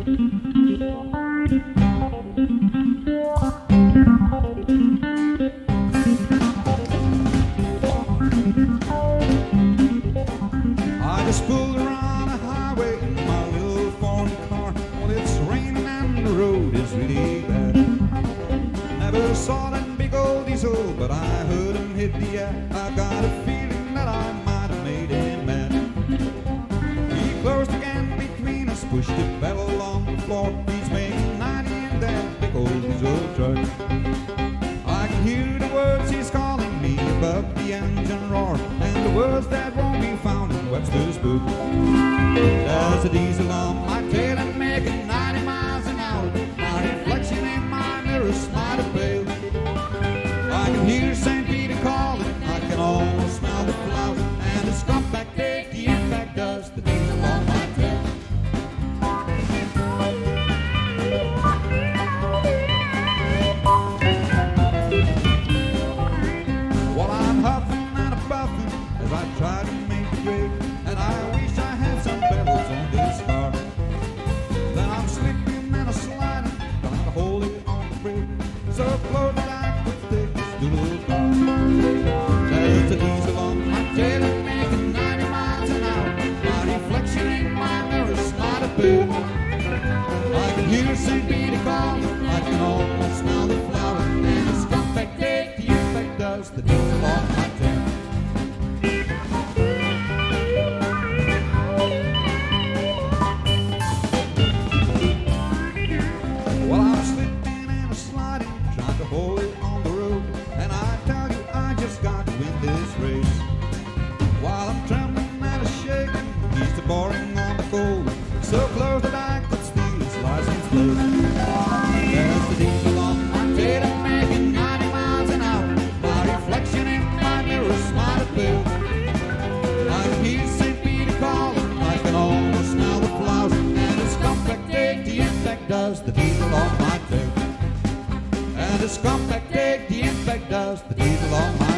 I just pulled around a highway in my little foreign car. Well, it's raining and the road is really bad. Never saw that big old diesel, but I heard him hit the air. I got a feeling that I might have made him mad. He closed the gap between us, pushed the pedal on the floor. He's making 90 in that big old diesel truck. I can hear the words he's calling me above the engine roar, and the words that won't be found in Webster's book. There's a diesel on my tail and making 90 miles an hour. My reflection in my mirror might have failed. I can hear St. Peter calling, I can almost smell the flowers, and it's compact take the impact does the diesel on my tail. Well, I'm huffing and a puffing as I try to make it great, and I wish I had some pedals on this car. Then I'm slipping and a sliding, trying to hold it on the brake, so close that I could take this little car. There's a diesel on my tail and making 90 miles an hour. My reflection in my mirror's not a bit. I can hear St. Peter calling, I can almost smell the flower, and it's compact take the impact does the diesel on my tail. Well, I'm slipping and a sliding, trying to hold it on the road, and I tell you I just got to win this race. While I'm trembling and a shaking, he's the boring on the cold, so close that I could steal his license plate. There's the diesel on my tail and making 90 miles an hour. My reflection in my mirror's might have failed. I can hear St. Peter calling, I can almost smell the flowers, and it's compact take the impact does the diesel on my tail. And it's compact take the impact does the diesel on my tail.